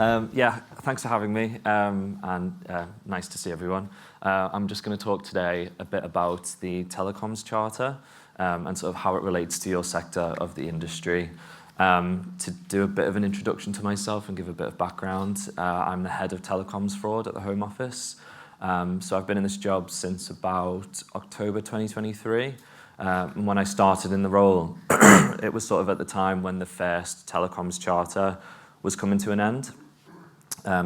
Yeah, thanks for having me, and nice to see everyone. I'm just going to talk today a bit about the Telecoms Charter and sort of how it relates to your sector of the industry. To do a bit of an introduction to myself and give a bit of background, I'm the head of Telecoms Fraud at the Home Office. So I've been in this job since about October 2023. And when I started in the role, it was sort of at the time when the first Telecoms Charter was coming to an end.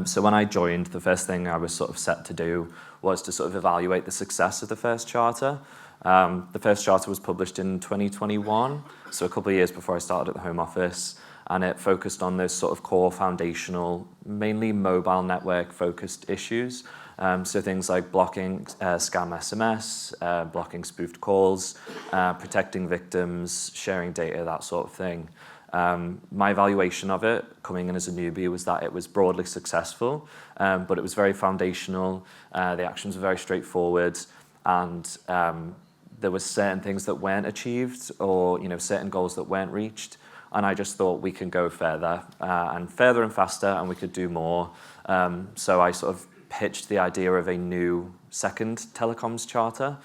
So when I joined, the first thing I was sort of set to do was to sort of evaluate the success of the first charter. The first charter was published in 2021, so a couple of years before I started at the Home Office, and it focused on those sort of core foundational, mainly mobile network focused issues. So things like blocking scam SMS, blocking spoofed calls, protecting victims, sharing data, that sort of thing. My evaluation of it, coming in as a newbie, was that it was broadly successful, but it was very foundational. The actions were very straightforward, and there were certain things that weren't achieved, or certain goals that weren't reached. And I just thought we can go further and faster, and we could do more. So I sort of pitched the idea of a new second telecoms charter.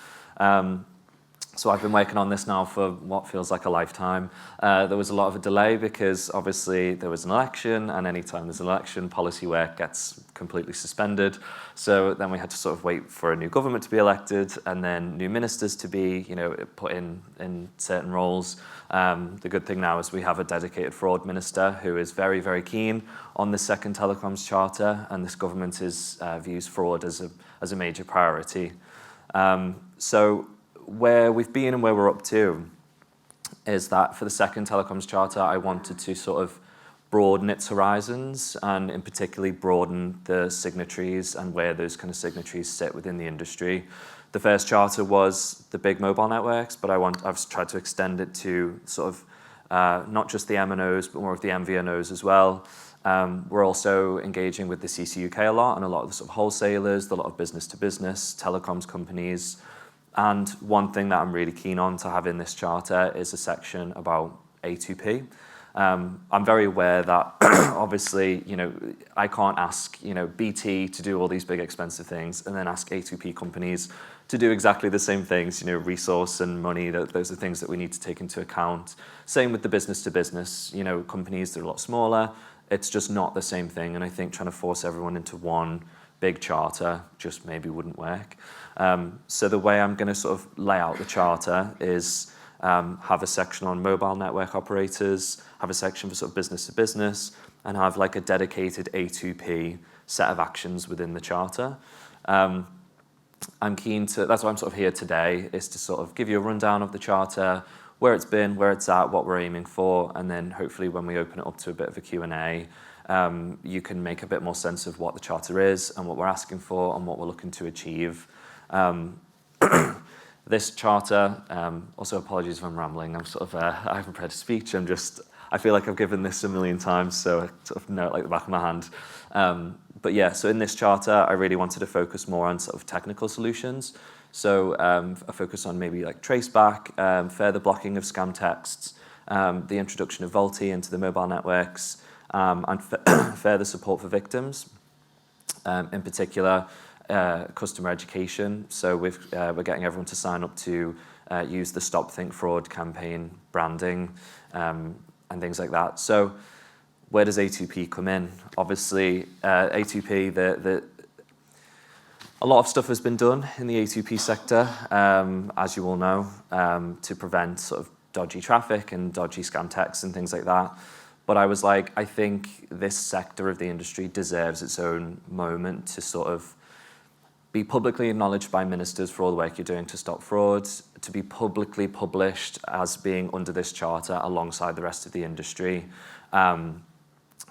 So I've been working on this now for what feels like a lifetime. There was a lot of a delay because obviously there was an election, and anytime there's an election, policy work gets completely suspended. So then we had to sort of wait for a new government to be elected, and then new ministers to be put in certain roles. The good thing now is we have a dedicated fraud minister who is very, very keen on the second telecoms charter, and this government views fraud as a major priority. So where we've been and where we're up to is that for the second telecoms charter, I wanted to sort of broaden its horizons, and in particularly broaden the signatories and where those kind of signatories sit within the industry. The first charter was the big mobile networks, but I've tried to extend it to sort of not just the MNOs, but more of the MVNOs as well. We're also engaging with the CCUK a lot, and a lot of the sort of wholesalers, a lot of business-to-business telecoms companies. And one thing that I'm really keen on to have in this charter is a section about A2P. I'm very aware that obviously, I can't ask, BT to do all these big expensive things and then ask A2P companies to do exactly the same things, resource and money, those are things that we need to take into account. Same with the business to business, companies that are a lot smaller. It's just not the same thing. And I think trying to force everyone into one big charter just maybe wouldn't work. So the way I'm going to sort of lay out the charter is have a section on mobile network operators, have a section for sort of business to business, and have like a dedicated A2P set of actions within the charter. I'm keen to, that's why I'm sort of here today, is to sort of give you a rundown of the charter, where it's been, where it's at, what we're aiming for, and then hopefully when we open it up to a bit of a Q&A, you can make a bit more sense of what the charter is and what we're asking for and what we're looking to achieve. This charter, also apologies if I'm rambling, I'm sort of, I haven't prepared a speech, I feel like I've given this a million times, so I sort of know it like the back of my hand. But yeah, so in this charter, I really wanted to focus more on sort of technical solutions. So a focus on maybe like traceback, further blocking of scam texts, the introduction of VoLTE into the mobile networks, and further support for victims. In particular, customer education. So we're getting everyone to sign up to use the Stop Think Fraud campaign branding and things like that. So where does A2P come in? Obviously, A2P, a lot of stuff has been done in the A2P sector, as you all know, to prevent sort of dodgy traffic and dodgy scam texts and things like that. But I was like, I think this sector of the industry deserves its own moment to sort of be publicly acknowledged by ministers for all the work you're doing to stop fraud, to be publicly published as being under this charter alongside the rest of the industry.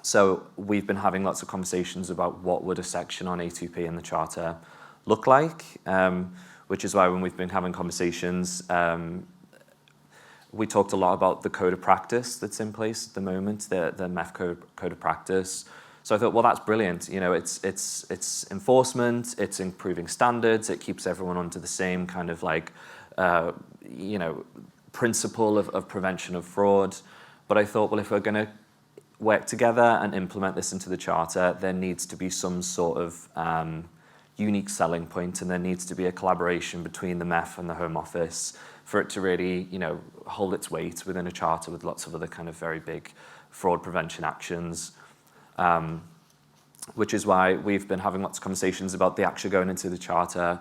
So we've been having lots of conversations about what would a section on A2P in the charter look like, which is why when we've been having conversations, we talked a lot about the code of practice that's in place at the moment, the MEF code of practice. So I thought, well, that's brilliant. It's enforcement, it's improving standards, it keeps everyone under the same kind of like, principle of prevention of fraud. But I thought, well, if we're going to work together and implement this into the charter, there needs to be some sort of unique selling point, and there needs to be a collaboration between the MEF and the Home Office for it to really, hold its weight within a charter with lots of other kind of very big fraud prevention actions. Which is why we've been having lots of conversations about the Ager going into the charter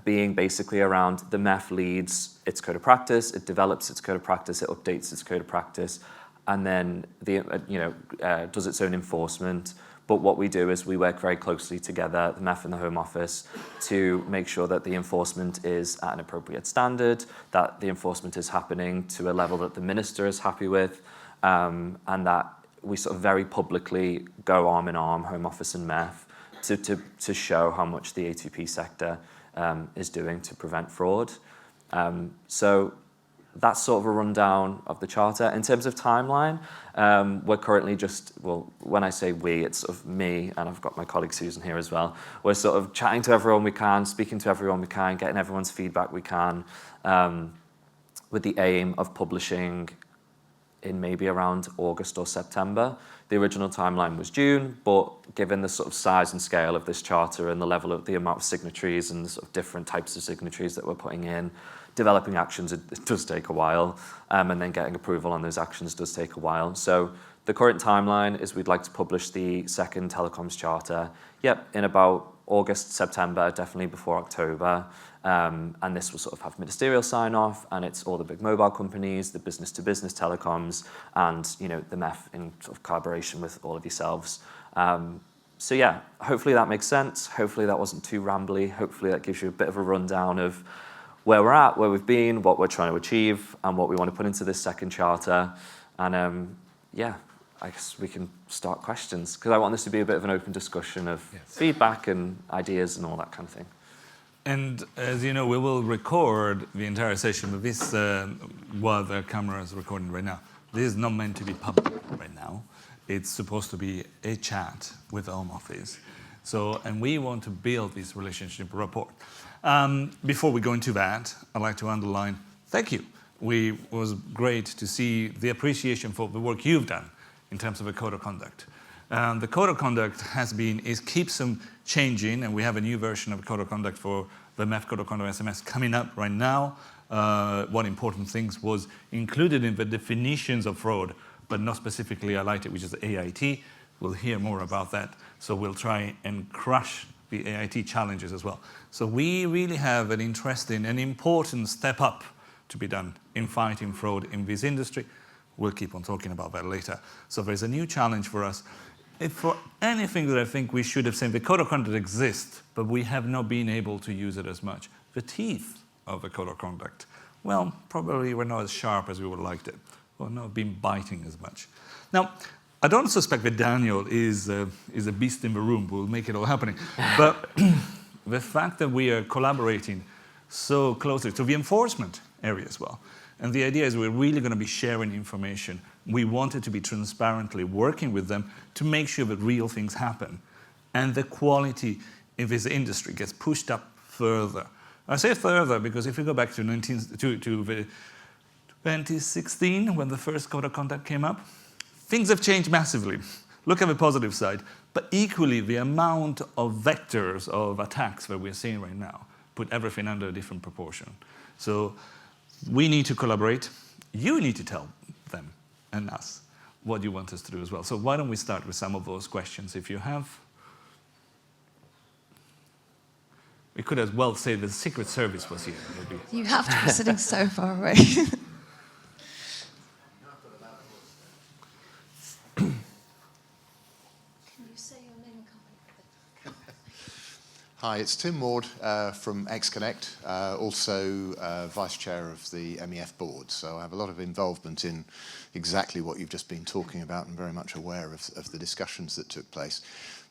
being basically around the MEF leads its code of practice, it develops its code of practice, it updates its code of practice, and then does its own enforcement. But what we do is we work very closely together, the MEF and the Home Office, to make sure that the enforcement is at an appropriate standard, that the enforcement is happening to a level that the Minister is happy with, and that we sort of very publicly go arm in arm, Home Office and MEF, to show how much the A2P sector is doing to prevent fraud. So that's sort of a rundown of the charter. In terms of timeline, we're currently when I say we, it's sort of me, and I've got my colleague Susan here as well. We're sort of chatting to everyone we can, speaking to everyone we can, getting everyone's feedback we can, with the aim of publishing in maybe around August or September. The original timeline was June, but given the sort of size and scale of this charter and the level of the amount of signatories and the sort of different types of signatories that we're putting in, developing actions, it does take a while, and then getting approval on those actions does take a while. So the current timeline is we'd like to publish the second Telecoms Charter, in about August, September, definitely before October. And this will sort of have ministerial sign-off, and it's all the big mobile companies, the business-to-business telecoms, and the MEF in sort of collaboration with all of yourselves. So yeah, hopefully that makes sense. Hopefully that wasn't too rambly. Hopefully that gives you a bit of a rundown of where we're at, where we've been, what we're trying to achieve, and what we want to put into this second charter. And I guess we can start questions, because I want this to be a bit of an open discussion of feedback and ideas and all that kind of thing. And as you know, we will record the entire session with this while the camera is recording right now. This is not meant to be public right now. It's supposed to be a chat with the Home Office. And we want to build this relationship rapport. Before we go into that, I'd like to underline, thank you. It was great to see the appreciation for the work you've done in terms of a code of conduct. The code of conduct keeps on changing, and we have a new version of the code of conduct for the MEF code of conduct SMS coming up right now. One important thing was included in the definitions of fraud, but not specifically highlighted, which is AIT. We'll hear more about that. So we'll try and crush the AIT challenges as well. So we really have an interesting and important step up to be done in fighting fraud in this industry. We'll keep on talking about that later. So there's a new challenge for us. If for anything that I think we should have said, the code of conduct exists, but we have not been able to use it as much. The teeth of the code of conduct, well, probably we're not as sharp as we would have liked it, or not been biting as much. Now, I don't suspect that Daniel is a beast in the room who will make it all happening. But the fact that we are collaborating so closely to the enforcement area as well, and the idea is we're really going to be sharing information. We wanted to be transparently working with them to make sure that real things happen. And the quality in this industry gets pushed up further. I say further because if you go back to 2016, when the first code of conduct came up, things have changed massively. Look at the positive side. But equally, the amount of vectors of attacks that we're seeing right now put everything under a different proportion. So we need to collaborate. You need to tell them and us what you want us to do as well. So why don't we start with some of those questions if you have. We could as well say the Secret Service was here. Maybe. You have to be sitting so far away. Hi, it's Tim Maud from XConnect, also Vice Chair of the MEF board. So I have a lot of involvement in exactly what you've just been talking about and very much aware of the discussions that took place.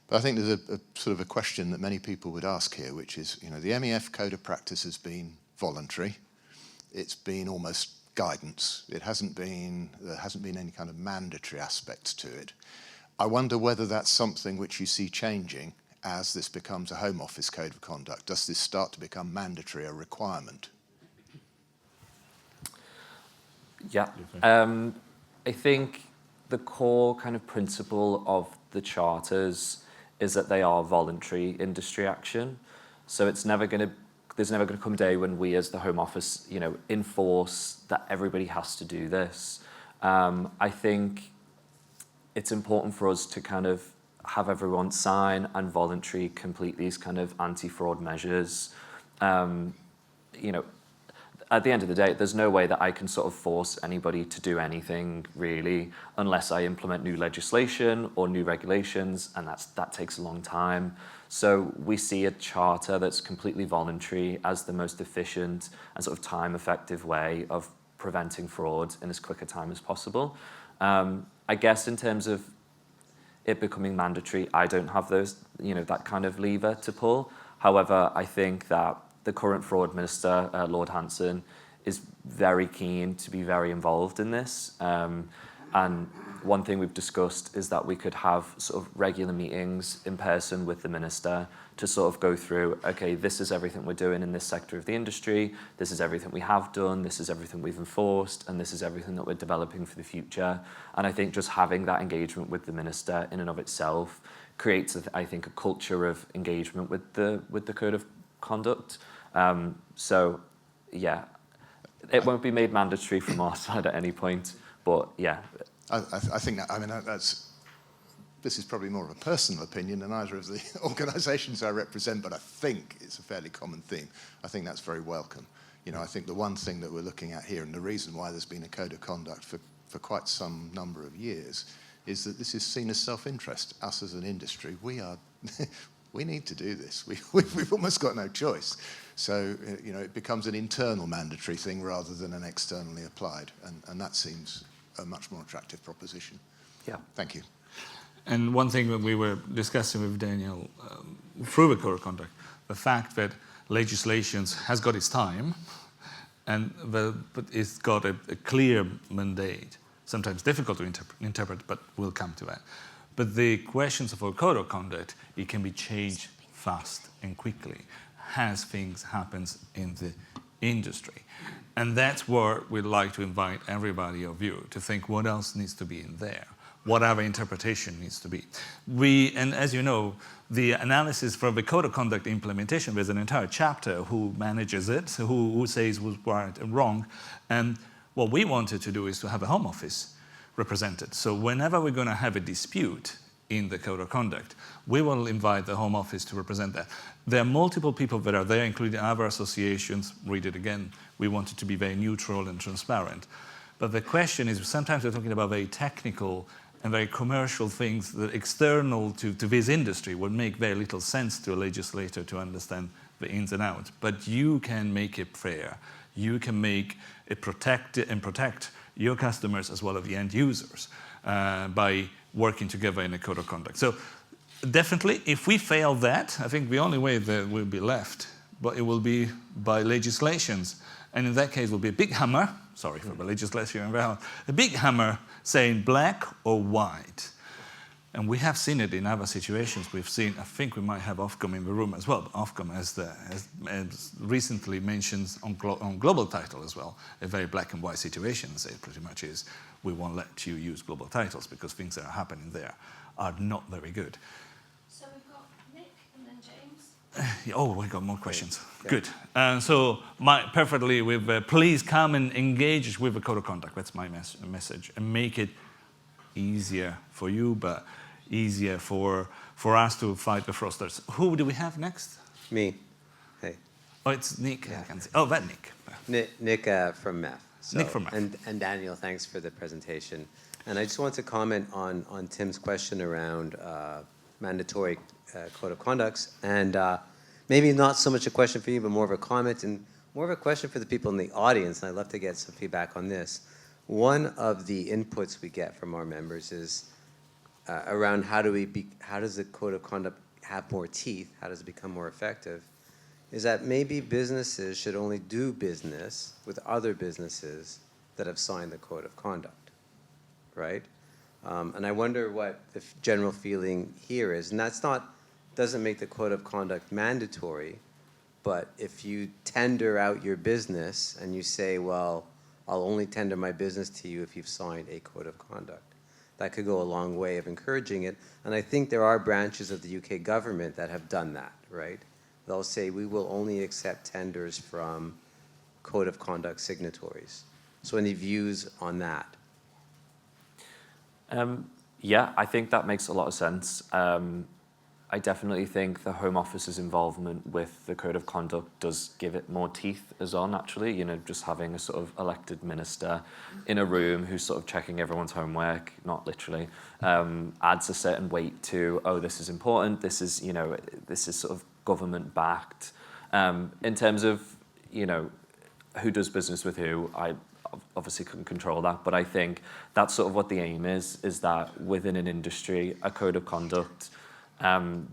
But I think there's a sort of a question that many people would ask here, which is, the MEF code of practice has been voluntary. It's been almost guidance. There hasn't been any kind of mandatory aspects to it. I wonder whether that's something which you see changing as this becomes a Home Office code of conduct. Does this start to become mandatory, a requirement? Yeah, I think the core kind of principle of the charters is that they are voluntary industry action. So there's never going to come a day when we as the Home Office, enforce that everybody has to do this. I think it's important for us to kind of have everyone sign and voluntarily complete these kind of anti-fraud measures. At the end of the day, there's no way that I can sort of force anybody to do anything really, unless I implement new legislation or new regulations, and that takes a long time. So we see a charter that's completely voluntary as the most efficient and sort of time-effective way of preventing fraud in as quick a time as possible. I guess in terms of it becoming mandatory, I don't have that kind of lever to pull. However, I think that the current fraud minister, Lord Hanson, is very keen to be very involved in this. And one thing we've discussed is that we could have sort of regular meetings in person with the minister to sort of go through, okay, this is everything we're doing in this sector of the industry, this is everything we have done, this is everything we've enforced, and this is everything that we're developing for the future. And I think just having that engagement with the minister in and of itself creates, I think, a culture of engagement with the code of conduct. So, yeah, it won't be made mandatory from our side at any point, but yeah. I think this is probably more of a personal opinion than either of the organisations I represent, but I think it's a fairly common theme. I think that's very welcome. I think the one thing that we're looking at here, and the reason why there's been a code of conduct for quite some number of years, is that this is seen as self-interest. Us as an industry, we need to do this. We've almost got no choice. So, it becomes an internal mandatory thing rather than an externally applied. And that seems a much more attractive proposition. Yeah. Thank you. And one thing that we were discussing with Daniel through the code of conduct, the fact that legislation has got its time, but it's got a clear mandate. Sometimes difficult to interpret, but we'll come to that. But the questions of our code of conduct, it can be changed fast and quickly as things happen in the industry. And that's where we'd like to invite everybody of you to think what else needs to be in there, what other interpretation needs to be. And as you know, the analysis for the code of conduct implementation, there's an entire chapter who manages it, who says what's right and wrong. And what we wanted to do is to have a Home Office represented. So whenever we're going to have a dispute in the code of conduct, we will invite the Home Office to represent that. There are multiple people that are there, including other associations. Read it again. We want it to be very neutral and transparent. But the question is, sometimes we're talking about very technical and very commercial things that external to this industry would make very little sense to a legislator to understand the ins and outs. But you can make it fair. You can make it protect your customers as well as the end users by working together in a code of conduct. So definitely, if we fail that, I think the only way that will be left, but it will be by legislations. And in that case, it will be a big hammer, sorry for the legislation involved, a big hammer saying black or white. And we have seen it in other situations. We've seen, I think we might have Ofcom in the room as well. But Ofcom has recently mentioned on global title as well, a very black and white situation. It pretty much is, we won't let you use global titles because things that are happening there are not very good. So we've got Nick and then James. Oh, we got more questions. Yeah. Good. So perfectly with, please come and engage with the code of conduct. That's my message. And make it easier for you, but easier for us to fight the fraudsters. Who do we have next? Me. Hey. Oh, it's Nick. Yeah. I can see. Oh, that Nick. Nick from MEF. So, Nick from MEF. And Daniel, thanks for the presentation. And I just want to comment on Tim's question around mandatory code of conducts. And maybe not so much a question for you, but more of a comment and more of a question for the people in the audience. And I'd love to get some feedback on this. One of the inputs we get from our members is around how does the code of conduct have more teeth? How does it become more effective? Is that maybe businesses should only do business with other businesses that have signed the code of conduct, right? And I wonder what the general feeling here is. And doesn't make the code of conduct mandatory, but if you tender out your business and you say, well, I'll only tender my business to you if you've signed a code of conduct, that could go a long way of encouraging it. And I think there are branches of the UK government that have done that, right? They'll say, we will only accept tenders from code of conduct signatories. So any views on that? Yeah, I think that makes a lot of sense. I definitely think the Home Office's involvement with the Code of Conduct does give it more teeth as well, naturally. You know, just having a sort of elected minister in a room who's sort of checking everyone's homework, not literally, adds a certain weight to, oh, this is important, this is, you know, this is sort of government-backed. In terms of, you know, who does business with who, I obviously couldn't control that, but I think that's sort of what the aim is that within an industry, a code of conduct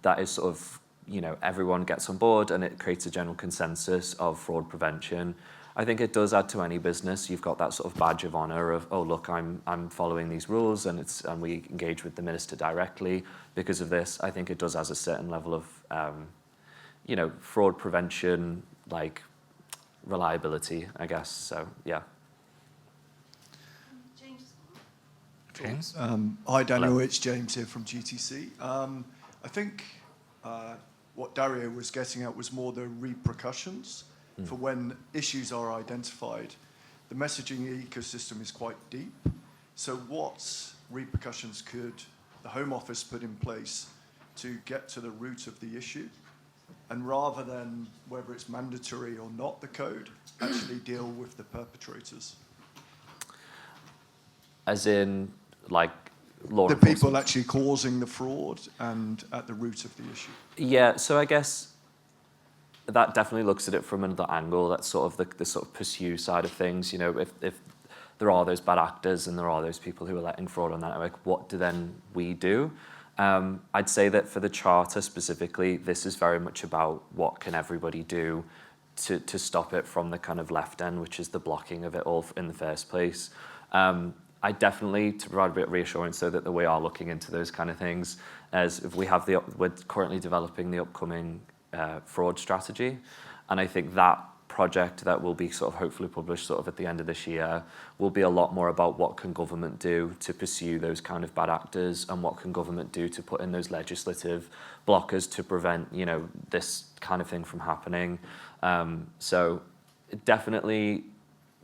that is sort of, you know, everyone gets on board and it creates a general consensus of fraud prevention. I think it does add to any business. You've got that sort of badge of honor of, oh, look, I'm following these rules and we engage with the minister directly because of this. I think it does has a certain level of, you know, fraud prevention, like reliability, I guess. So, yeah. James. James? Hi, Daniel. Hello. It's James here from GTC. I think what Dario was getting at was more the repercussions for when issues are identified. The messaging ecosystem is quite deep. So what repercussions could the Home Office put in place to get to the root of the issue? And rather than whether it's mandatory or not, the code, actually deal with the perpetrators. As in, like, law The enforcement. people actually causing the fraud and at the root of the issue. Yeah, so I guess that definitely looks at it from another angle. That's sort of the sort of pursue side of things. You know, if there are those bad actors and there are those people who are letting fraud on that network, what do then we do? I'd say that for the charter specifically, this is very much about what can everybody do to stop it from the kind of left end, which is the blocking of it all in the first place. I definitely, to provide a bit of reassurance, so that we are looking into those kind of things, as if we're currently developing the upcoming fraud strategy, and I think that project that will be sort of hopefully published sort of at the end of this year will be a lot more about what can government do to pursue those kind of bad actors and what can government do to put in those legislative blockers to prevent, you know, this kind of thing from happening. So definitely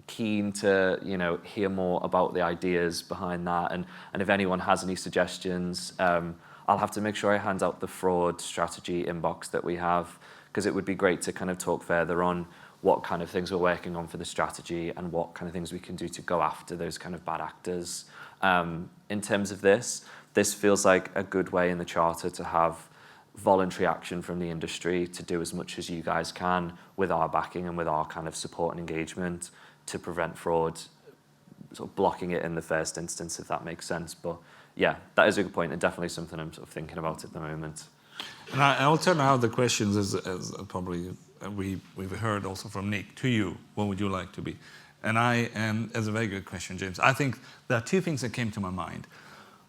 keen to, you know, hear more about the ideas behind that, and if anyone has any suggestions, I'll have to make sure I hand out the fraud strategy inbox that we have, because it would be great to kind of talk further on what kind of things we're working on for the strategy and what kind of things we can do to go after those kind of bad actors. In terms of this feels like a good way in the charter to have voluntary action from the industry to do as much as you guys can with our backing and with our kind of support and engagement to prevent fraud, sort of blocking it in the first instance, if that makes sense. But yeah, that is a good point, and definitely something I'm sort of thinking about at the moment. And I'll turn now the questions, as probably we've heard also from Nick, to you. What would you like to be? And as a very good question, James, I think there are two things that came to my mind.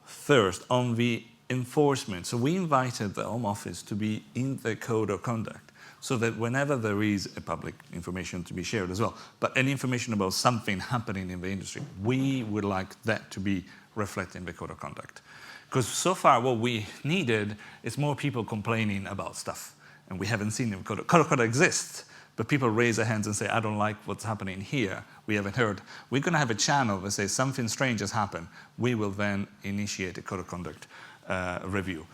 First, on the enforcement. So we invited the Home Office to be in the code of conduct, so that whenever there is a public information to be shared as well, but any information about something happening in the industry, we would like that to be reflected in the code of conduct. Because so far what we needed is more people complaining about stuff. And we haven't seen the code of conduct exists, but people raise their hands and say, I don't like what's happening here. We haven't heard. We're going to have a channel that says something strange has happened. We will then initiate a code of conduct review.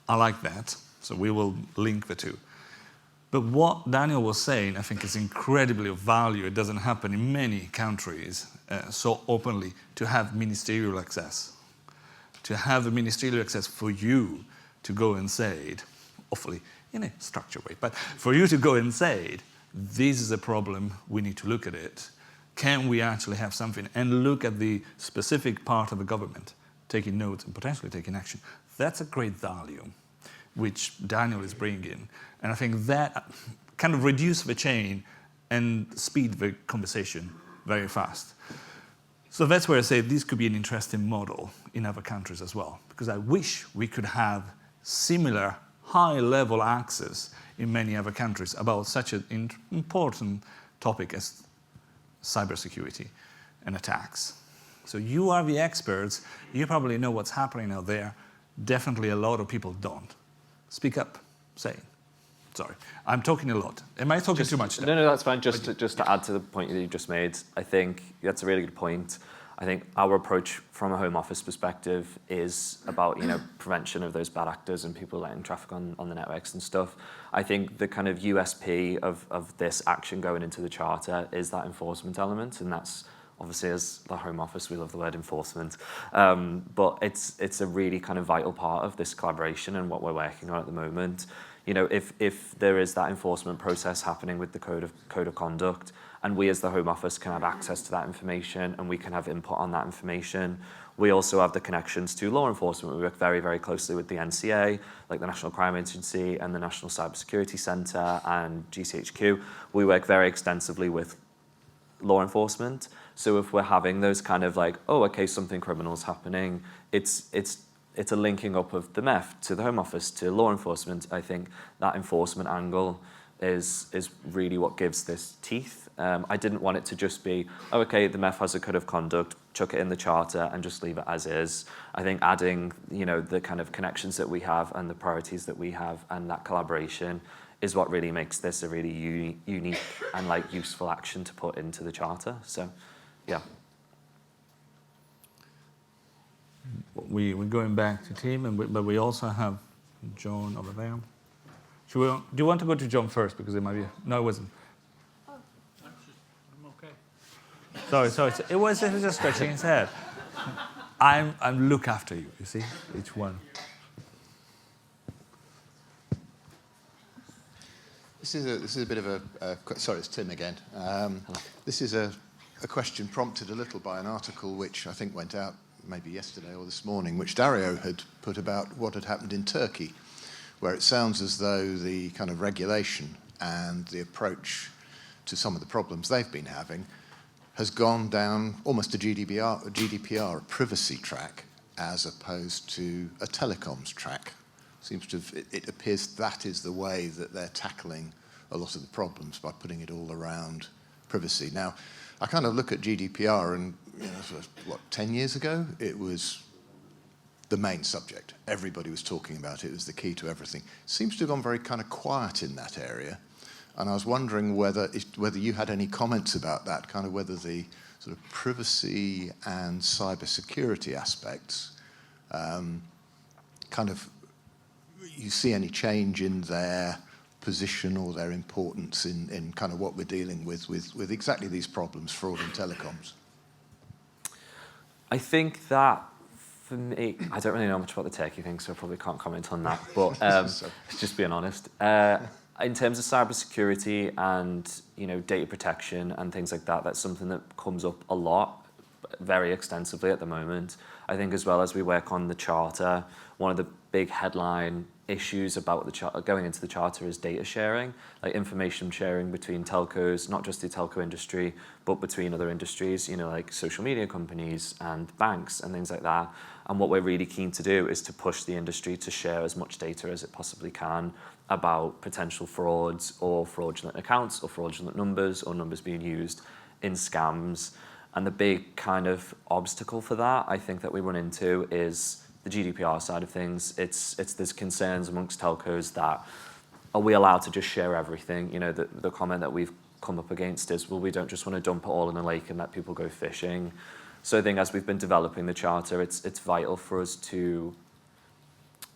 I like that. So we will link the two. But what Daniel was saying, I think, is incredibly of value. It doesn't happen in many countries so openly, to have ministerial access. To have a ministerial access for you to go and say it, hopefully in a structured way, but for you to go and say it, this is a problem, we need to look at it. Can we actually have something and look at the specific part of the government, taking notes and potentially taking action? That's a great value, which Daniel is bringing. And I think that kind of reduce the chain and speed the conversation very fast. So that's where I say this could be an interesting model in other countries as well, because I wish we could have similar high-level access in many other countries about such an important topic as cybersecurity and attacks. So you are the experts. You probably know what's happening out there. Definitely a lot of people don't. Speak up. Say it. Sorry, I'm talking a lot. Am I talking too much? No, that's fine. Just to add to the point that you just made, I think that's a really good point. I think our approach from a Home Office perspective is about prevention of those bad actors and people letting traffic on the networks and stuff. I think the kind of USP of this action going into the Charter is that enforcement element, and that's obviously, as the Home Office, we love the word enforcement, but it's a really kind of vital part of this collaboration and what we're working on at the moment. If there is that enforcement process happening with the code of conduct, and we as the Home Office can have access to that information and we can have input on that information, we also have the connections to law enforcement. We work very, very closely with the NCA, like the National Crime Agency and the National Cybersecurity Centre and GCHQ. We work very extensively with law enforcement. So if we're having those kind of like, oh, okay, something criminal's happening, it's a linking up of the MEF to the Home Office to law enforcement. I think that enforcement angle is really what gives this teeth. I didn't want it to just be, oh, okay, the MEF has a code of conduct, chuck it in the Charter and just leave it as is. I think adding, the kind of connections that we have and the priorities that we have and that collaboration is what really makes this a really unique and like useful action to put into the Charter. So, yeah. We're going back to team, but we also have John over there. Do you want to go to John first because it might be? No, it wasn't. I'm okay. Sorry. It was just scratching his head. I'm look after you. You see, each one. This is a bit of sorry, it's Tim again. This is a question prompted a little by an article which I think went out maybe yesterday or this morning, which Dario had put about what had happened in Turkey, where it sounds as though the kind of regulation and the approach to some of the problems they've been having has gone down almost a GDPR, a privacy track, as opposed to a telecoms track. It appears that is the way that they're tackling a lot of the problems, by putting it all around privacy. Now, I kind of look at GDPR and, 10 years ago, it was the main subject. Everybody was talking about it. It was the key to everything. It seems to have gone very kind of quiet in that area. And I was wondering whether you had any comments about that, kind of whether the sort of privacy and cybersecurity aspects, you see any change in their position or their importance in kind of what we're dealing with exactly these problems, fraud in telecoms? I think that, for me, I don't really know much about the Turkey thing, so I probably can't comment on that, but just being honest. In terms of cybersecurity and data protection and things like that, that's something that comes up a lot, very extensively at the moment. I think as well as we work on the Charter, one of the big headline issues about the going into the Charter is data sharing, like information sharing between telcos, not just the telco industry, but between other industries, like social media companies and banks and things like that. And what we're really keen to do is to push the industry to share as much data as it possibly can about potential frauds or fraudulent accounts or fraudulent numbers or numbers being used in scams. And the big kind of obstacle for that, I think, that we run into is the GDPR side of things. There's concerns amongst telcos that, are we allowed to just share everything? The comment that we've come up against is, well, we don't just want to dump it all in a lake and let people go fishing. So I think as we've been developing the Charter, it's vital for us to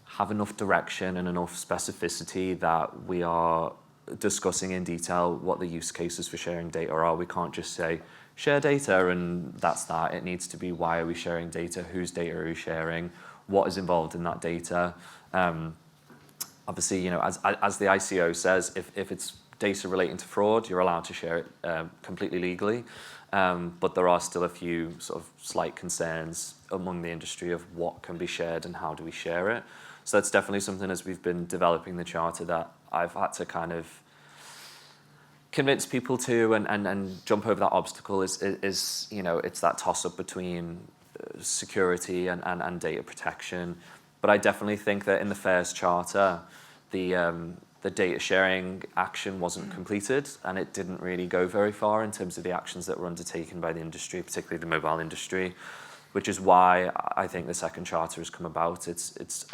have enough direction and enough specificity that we are discussing in detail what the use cases for sharing data are. We can't just say, share data and that's that. It needs to be, why are we sharing data? Whose data are we sharing? What is involved in that data? Obviously, as the ICO says, if it's data relating to fraud, you're allowed to share it completely legally. But there are still a few sort of slight concerns among the industry of what can be shared and how do we share it. So that's definitely something, as we've been developing the Charter, that I've had to kind of convince people to and jump over that obstacle is it's that toss-up between security and data protection. But I definitely think that in the first Charter, the the data sharing action wasn't completed, and it didn't really go very far in terms of the actions that were undertaken by the industry, particularly the mobile industry, which is why I think the second charter has come about.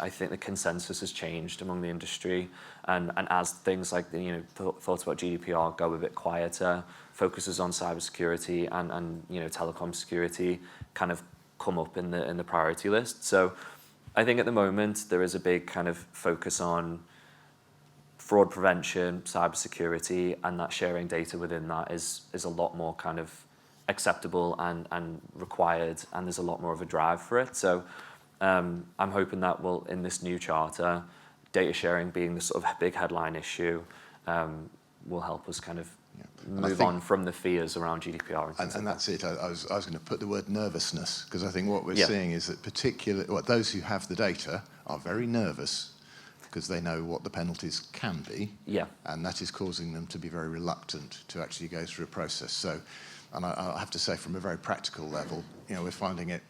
I think the consensus has changed among the industry, and as things like thoughts about GDPR go a bit quieter, focuses on cybersecurity and telecom security kind of come up in the priority list. So I think at the moment there is a big kind of focus on fraud prevention, cybersecurity, and that sharing data within that is a lot more kind of acceptable and required, and there's a lot more of a drive for it. So I'm hoping that in this new charter, data sharing being the sort of big headline issue, will help us kind of move on from the fears around GDPR. And that's it. I was going to put the word nervousness, because I think what we're seeing is that those who have the data are very nervous because they know what the penalties can be, and that is causing them to be very reluctant to actually go through a process. So, and I have to say, from a very practical level, we're finding it,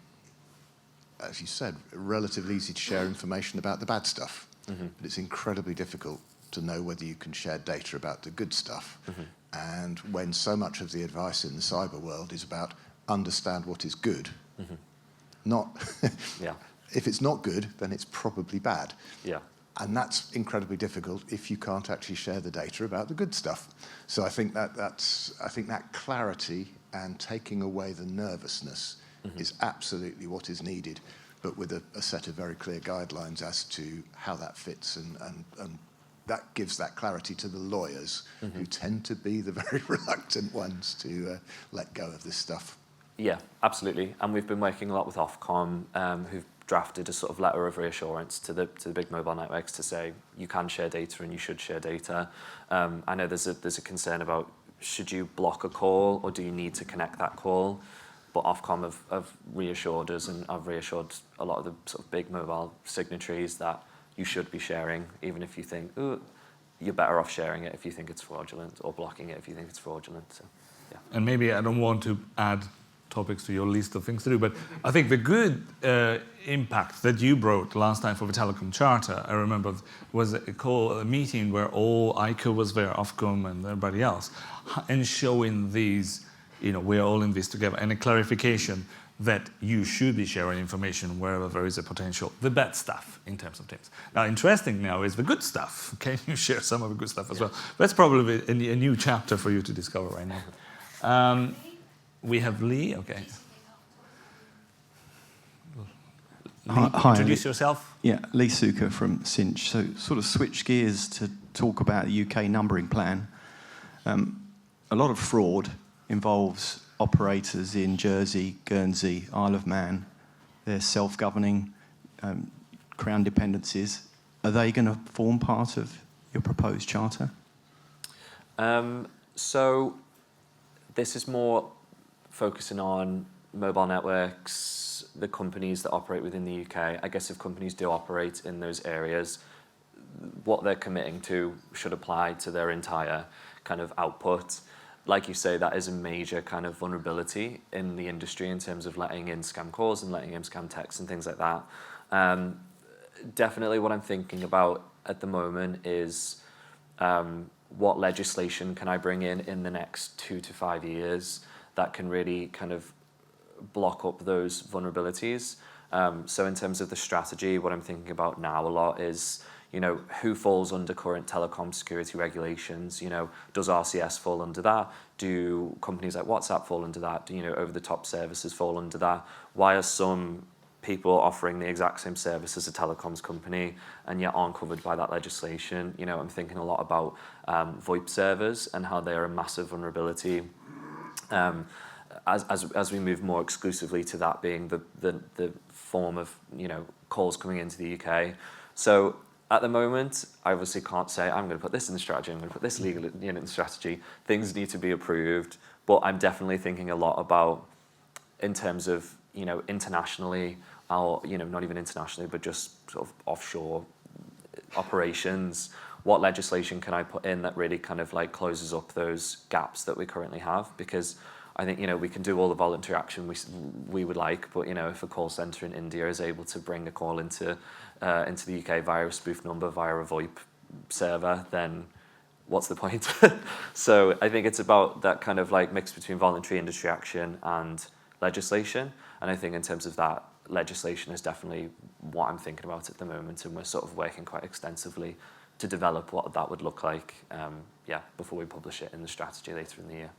as you said, relatively easy to share information about the bad stuff, but it's incredibly difficult to know whether you can share data about the good stuff. And when so much of the advice in the cyber world is about understand what is good, not if it's not good, then it's probably bad. And that's incredibly difficult if you can't actually share the data about the good stuff. So I think that clarity and taking away the nervousness is absolutely what is needed, but with a set of very clear guidelines as to how that fits, and that gives that clarity to the lawyers who tend to be the very reluctant ones to let go of this stuff. Yeah, absolutely. And we've been working a lot with Ofcom, who've drafted a sort of letter of reassurance to the big mobile networks to say you can share data and you should share data. I know there's a concern about, should you block a call or do you need to connect that call? But Ofcom have reassured us, and I've reassured a lot of the sort of big mobile signatories that you should be sharing, even if you think, ooh, you're better off sharing it if you think it's fraudulent, or blocking it if you think it's fraudulent. So, yeah. And maybe I don't want to add topics to your list of things to do, but I think the good impact that you brought last time for the Telecom Charter, I remember, was a meeting where all ICO was there, Ofcom and everybody else, and showing these, we're all in this together, and a clarification that you should be sharing information wherever there is a potential, the bad stuff in terms of things. Now, interesting now is the good stuff. Can you share some of the good stuff as well? That's probably a new chapter for you to discover right now. We have Lee, okay. Lee, Hi, introduce yourself. Yeah, Lee Suker from Cinch. So sort of switch gears to talk about the UK numbering plan. A lot of fraud involves operators in Jersey, Guernsey, Isle of Man. They're self-governing Crown dependencies. Are they going to form part of your proposed charter? So this is more focusing on mobile networks, the companies that operate within the UK. I guess if companies do operate in those areas, what they're committing to should apply to their entire kind of output. Like you say, that is a major kind of vulnerability in the industry in terms of letting in scam calls and letting in scam texts and things like that. Definitely what I'm thinking about at the moment is what legislation can I bring in the next 2 to 5 years that can really kind of block up those vulnerabilities. So in terms of the strategy, what I'm thinking about now a lot is, who falls under current telecom security regulations? Does RCS fall under that? Do companies like WhatsApp fall under that? Do, over-the-top services fall under that? Why are some people offering the exact same service as a telecoms company and yet aren't covered by that legislation? I'm thinking a lot about VoIP servers and how they are a massive vulnerability. As we move more exclusively to that being the form of calls coming into the UK. So at the moment, I obviously can't say I'm going to put this in the strategy, I'm going to put this legal in the strategy. Things need to be approved, but I'm definitely thinking a lot about, in terms of internationally, or not even internationally, but just sort of offshore operations. What legislation can I put in that really kind of like closes up those gaps that we currently have? Because I think we can do all the voluntary action we would like, but if a call center in India is able to bring a call into the UK via a spoof number, via a VoIP server, then what's the point? So I think it's about that kind of like mix between voluntary industry action and legislation. And I think in terms of that, legislation is definitely what I'm thinking about at the moment, and we're sort of working quite extensively to develop what that would look like, before we publish it in the strategy later in the year.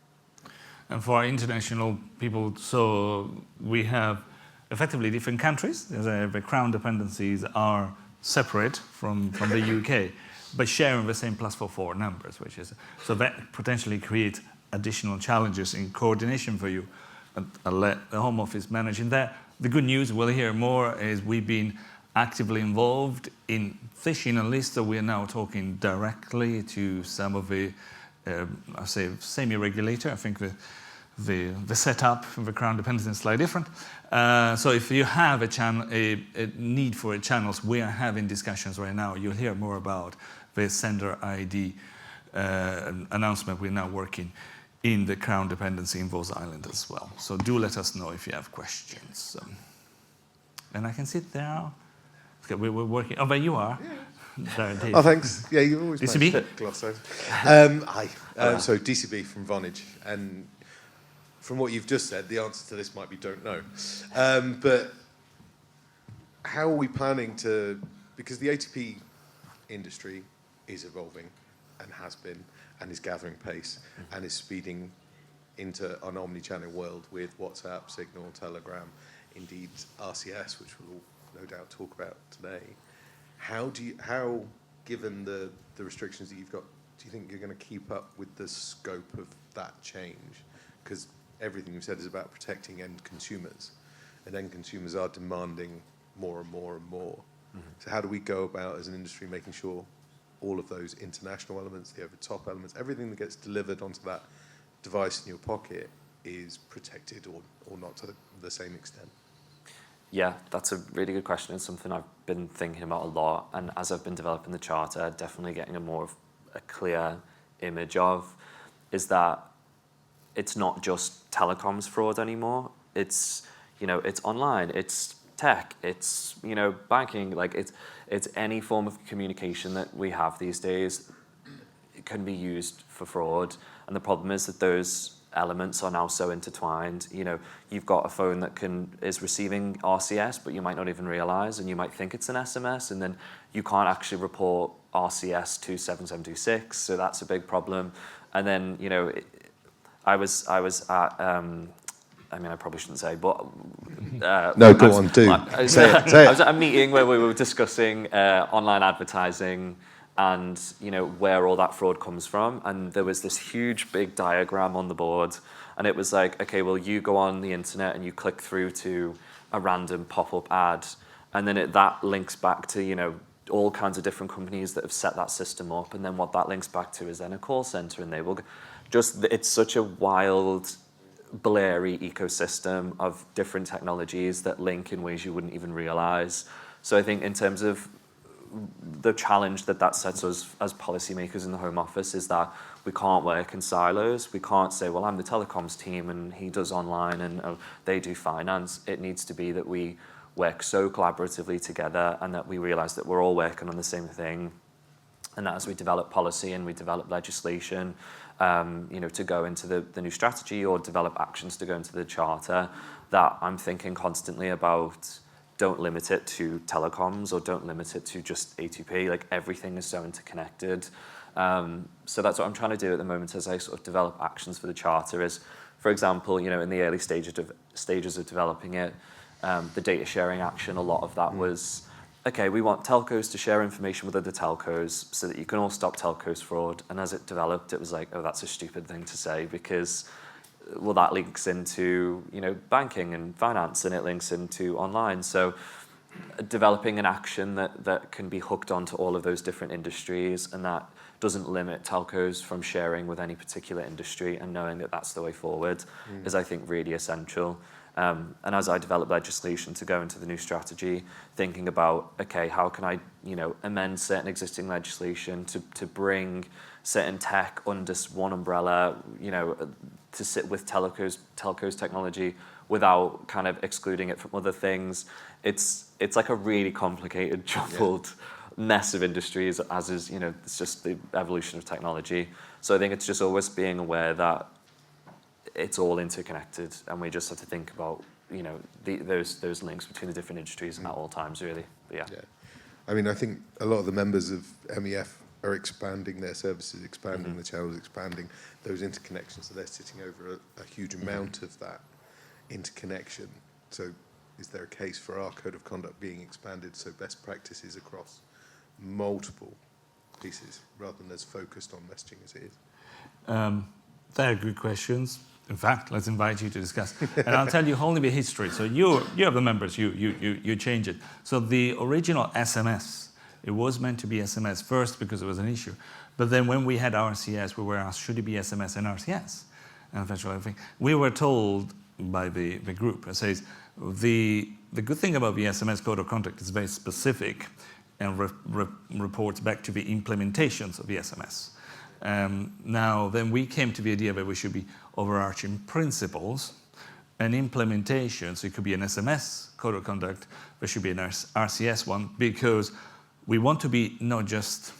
And for our international people, so we have effectively different countries. The crown dependencies are separate from the UK, but sharing the same +44 numbers, which is, so that potentially creates additional challenges in coordination for you. And I'll let the Home Office manage in that. The good news, we'll hear more, is we've been actively involved in fishing a list, so we are now talking directly to some of the, I say, semi-regulator. I think the setup of the Crown dependency is slightly different. So if you have a need for channels, we are having discussions right now. You'll hear more about the sender ID announcement. We're now working in the Crown dependency in those islands as well. So do let us know if you have questions. And I can sit there. Okay, we're working. Oh, but you are. Yeah. Dave. Oh, thanks. Yeah, you always DCB? manage to gloss over. Hi. So DCB from Vonage, and from what you've just said, the answer to this might be don't know. But how are we planning to, because the ATP industry is evolving and has been and is gathering pace and is speeding into an omni-channel world with WhatsApp, Signal, Telegram, indeed RCS, which we'll no doubt talk about today. How, given the restrictions that you've got, do you think you're going to keep up with the scope of that change? Because everything you've said is about protecting end consumers, and end consumers are demanding more and more and more. Mm-hmm. So how do we go about as an industry making sure all of those international elements, the over-the-top elements, everything that gets delivered onto that device in your pocket is protected or not to the same extent? Yeah, that's a really good question. It's something I've been thinking about a lot. And as I've been developing the charter, definitely getting a clear image of is that it's not just telecoms fraud anymore. It's, it's online, it's tech, it's, banking, like it's any form of communication that we have these days. It can be used for fraud. And the problem is that those elements are now so intertwined. You've got a phone that is receiving RCS, but you might not even realize, and you might think it's an SMS, and then you can't actually report RCS to 7726, so that's a big problem. And then, I was at, I probably shouldn't say, but... no, go on, do. Say it. I was at a meeting where we were discussing online advertising and where all that fraud comes from, and there was this huge big diagram on the board, and it was like, okay, well, you go on the internet and you click through to a random pop-up ad, and then that links back to all kinds of different companies that have set that system up, and then what that links back to is then a call center, and they will it's such a wild, blurry ecosystem of different technologies that link in ways you wouldn't even realize. So I think in terms of the challenge that sets us as policymakers in the Home Office is that we can't work in silos. We can't say, well, I'm the telecoms team and he does online and they do finance. It needs to be that we work so collaboratively together and that we realize that we're all working on the same thing, and that as we develop policy and we develop legislation, to go into the new strategy or develop actions to go into the charter, that I'm thinking constantly about don't limit it to telecoms or don't limit it to just A2P. Like everything is so interconnected. So that's what I'm trying to do at the moment as I sort of develop actions for the charter is, for example, in the early stages of developing it, the data sharing action, a lot of that was, okay, we want telcos to share information with other telcos so that you can all stop telcos fraud. And as it developed, it was like, oh, that's a stupid thing to say because, well, that links into, banking and finance and it links into online. So developing an action that can be hooked onto all of those different industries and that doesn't limit telcos from sharing with any particular industry and knowing that that's the way forward is, I think, really essential. And as I develop legislation to go into the new strategy, thinking about, okay, how can I, amend certain existing legislation to bring certain tech under one umbrella, to sit with telcos technology without kind of excluding it from other things. It's like a really complicated, jumbled mess of industries, as is, it's just the evolution of technology. So I think it's just always being aware that it's all interconnected, and we just have to think about, those links between the different industries at all times, really. But yeah. I mean, I think a lot of the members of MEF are expanding their services, expanding the channels, expanding those interconnections. So they're sitting over a huge amount of that interconnection. So is there a case for our code of conduct being expanded so best practices across multiple pieces rather than as focused on messaging as it is? They're good questions. In fact, let's invite you to discuss. And I'll tell you only the history. So you have the members, you change it. So the original SMS, it was meant to be SMS first because it was an issue. But then when we had RCS, we were asked, should it be SMS and RCS? And eventually, we were told by the group, it says, the good thing about the SMS code of conduct is very specific and reports back to the implementations of the SMS. Now, then we came to the idea that we should be overarching principles and implementation. So it could be an SMS code of conduct, there should be an RCS one, because we want to be not just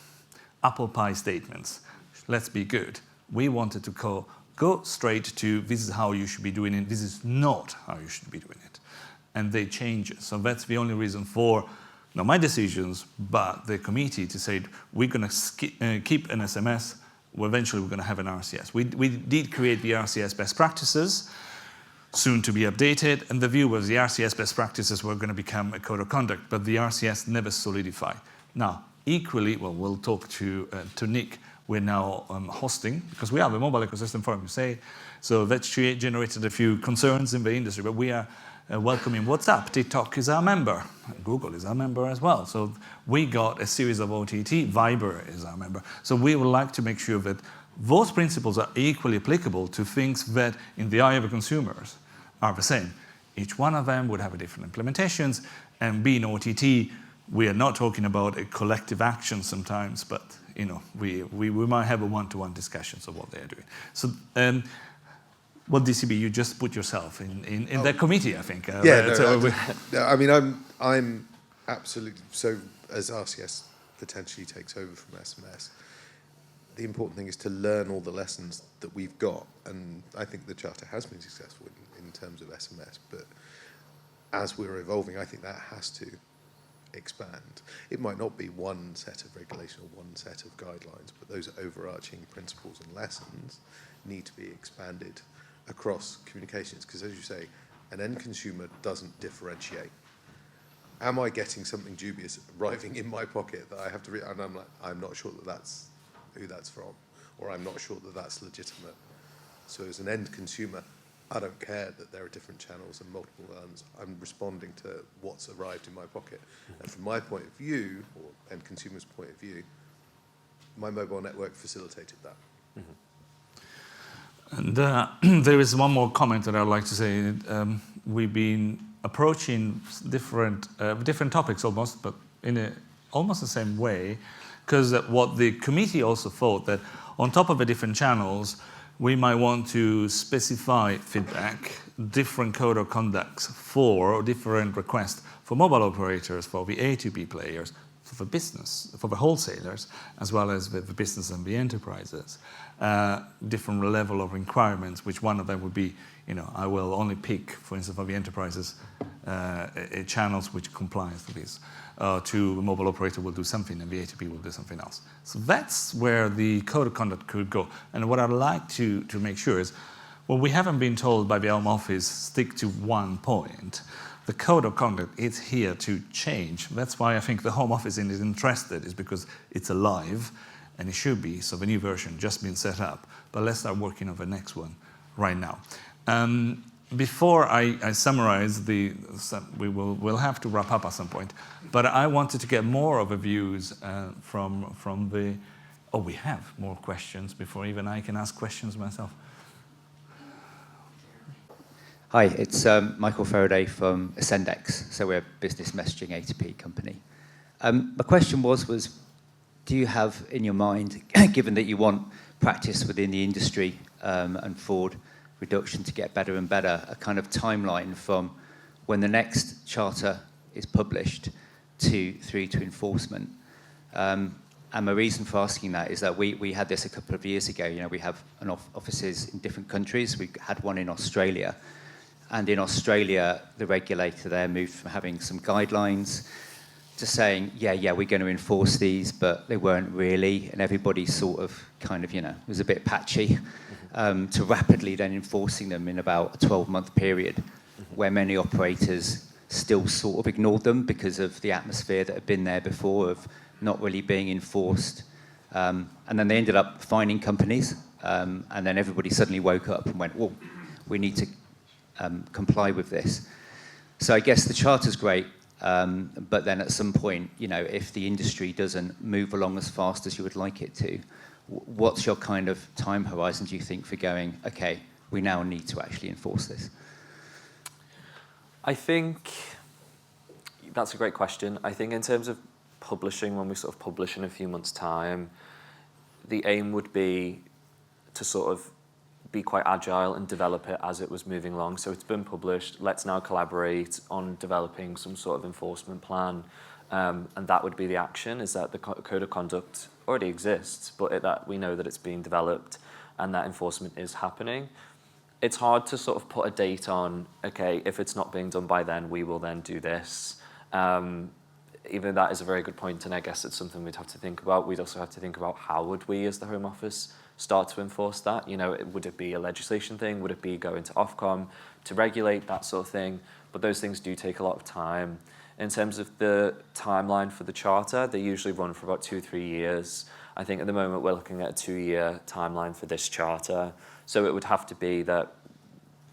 apple pie statements. Let's be good. We wanted to go straight to this is how you should be doing it, this is not how you should be doing it. And they change it. So that's the only reason for not my decisions, but the committee to say we're going to keep an SMS. Well, eventually we're going to have an RCS. We did create the RCS best practices, soon to be updated, and the view was the RCS best practices were going to become a code of conduct, but the RCS never solidified. Now, equally, well, we'll talk to Nick. We're now hosting, because we have a mobile ecosystem forum, you say, so that's generated a few concerns in the industry, but we are welcoming WhatsApp. TikTok is our member. Google is our member as well. So we got a series of OTT. Viber is our member. So we would like to make sure that those principles are equally applicable to things that, in the eye of the consumers, are the same. Each one of them would have a different implementations. And being OTT, we are not talking about a collective action sometimes, but we might have a one-to-one discussions of what they are doing. So. Well, DCB, you just put yourself in that committee, I think. I mean, I'm absolutely, so as RCS potentially takes over from SMS, the important thing is to learn all the lessons that we've got. And I think the Charter has been successful in terms of SMS, but as we're evolving, I think that has to expand. It might not be one set of regulation or one set of guidelines, but those overarching principles and lessons need to be expanded across communications, because as you say, an end consumer doesn't differentiate. Am I getting something dubious arriving in my pocket that I have to read? And I'm like, I'm not sure that that's who that's from, or I'm not sure that that's legitimate. So as an end consumer, I don't care that there are different channels and multiple ones. I'm responding to what's arrived in my pocket. And from my point of view, or end consumer's point of view, my mobile network facilitated that. Mm-hmm. And there is one more comment that I'd like to say. We've been approaching different topics almost, but in almost the same way, because what the committee also thought that on top of the different channels, we might want to specify feedback, different code of conducts for different requests for mobile operators, for the A2P players, for the business, for the wholesalers, as well as the business and the enterprises. Different level of requirements, which one of them would be, I will only pick, for instance, for the enterprises, channels which comply with this. To the mobile operator will do something and the A2P will do something else. So that's where the code of conduct could go. And what I'd like to make sure is, well, we haven't been told by the Home Office, stick to one point. The code of conduct is here to change. That's why I think the Home Office is interested, is because it's alive, and it should be. So the new version just been set up. But let's start working on the next one right now. Before I summarize, we'll have to wrap up at some point. But I wanted to get more of the views from the. Oh, we have more questions before even I can ask questions myself. Hi, it's Michael Faraday from Ascendex. So we're a business messaging A2P company. My question was, do you have in your mind, given that you want practice within the industry and fraud reduction to get better and better, a kind of timeline from when the next charter is published through to enforcement? And my reason for asking that is that we had this a couple of years ago. You know, we have offices in different countries. We had one in Australia. And in Australia, the regulator there moved from having some guidelines to saying, yeah, we're going to enforce these, but they weren't really. And everybody sort of kind of, you know, was a bit patchy, to rapidly then enforcing them in about a 12-month period, where many operators still sort of ignored them because of the atmosphere that had been there before of not really being enforced. And then they ended up fining companies, and then everybody suddenly woke up and went, well, we need to comply with this. So I guess the charter's great, but then at some point, you know, if the industry doesn't move along as fast as you would like it to, what's your kind of time horizon, do you think, for going, okay, we now need to actually enforce this? I think that's a great question. I think in terms of publishing, when we sort of publish in a few months' time, the aim would be to sort of be quite agile and develop it as it was moving along. So it's been published, let's now collaborate on developing some sort of enforcement plan. And that would be the action, is that the code of conduct already exists, but that we know that it's being developed and that enforcement is happening. It's hard to sort of put a date on, okay, if it's not being done by then, we will then do this. Even that is a very good point, and I guess it's something we'd have to think about. We'd also have to think about how would we as the Home Office start to enforce that? You know, would it be a legislation thing? Would it be going to Ofcom to regulate that sort of thing? But those things do take a lot of time. In terms of the timeline for the Charter, they usually run for about 2 or 3 years. I think at the moment we're looking at a 2-year timeline for this Charter. So it would have to be that,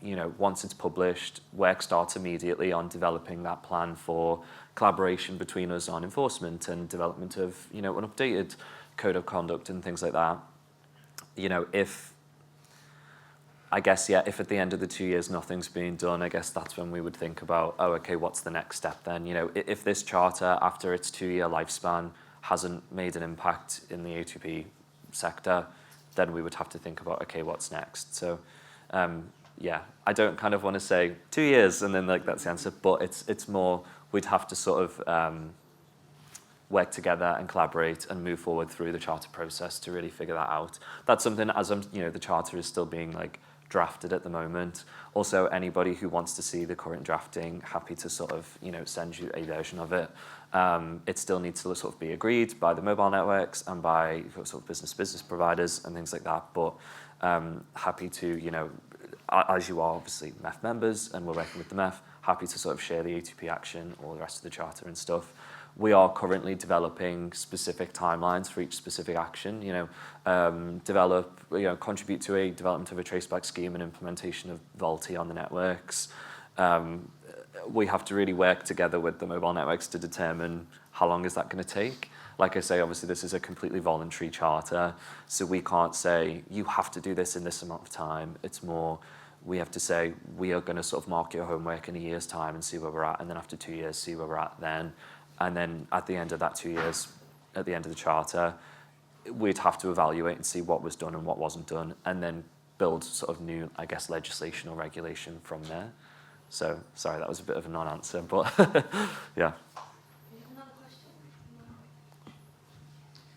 you know, once it's published, work starts immediately on developing that plan for collaboration between us on enforcement and development of, you know, an updated code of conduct and things like that. You know, if at the end of the 2 years nothing's being done, I guess that's when we would think about, oh, okay, what's the next step then? You know, if this Charter, after its 2-year lifespan, hasn't made an impact in the A2P sector, then we would have to think about, okay, what's next? So, yeah, I don't kind of want to say 2 years and then like that's the answer, but it's more we'd have to sort of work together and collaborate and move forward through the Charter process to really figure that out. That's something, as you know, the Charter is still being like drafted at the moment. Also, anybody who wants to see the current drafting, happy to sort of, you know, send you a version of it. It still needs to sort of be agreed by the mobile networks and by sort of business providers and things like that. But happy to, you know, as you are obviously MEF members and we're working with the MEF, happy to sort of share the A2P action or the rest of the Charter and stuff. We are currently developing specific timelines for each specific action, you know, contribute to a development of a traceback scheme and implementation of VoLTE on the networks. We have to really work together with the mobile networks to determine how long is that going to take. Like I say, obviously this is a completely voluntary Charter, so we can't say, you have to do this in this amount of time. It's more, we have to say, we are going to sort of mark your homework in a year's time and see where we're at, and then after 2 years, see where we're at then. And then at the end of that 2 years, at the end of the Charter, we'd have to evaluate and see what was done and what wasn't done, and then build sort of new, I guess, legislation or regulation from there. So, sorry, that was a bit of a non-answer, but yeah.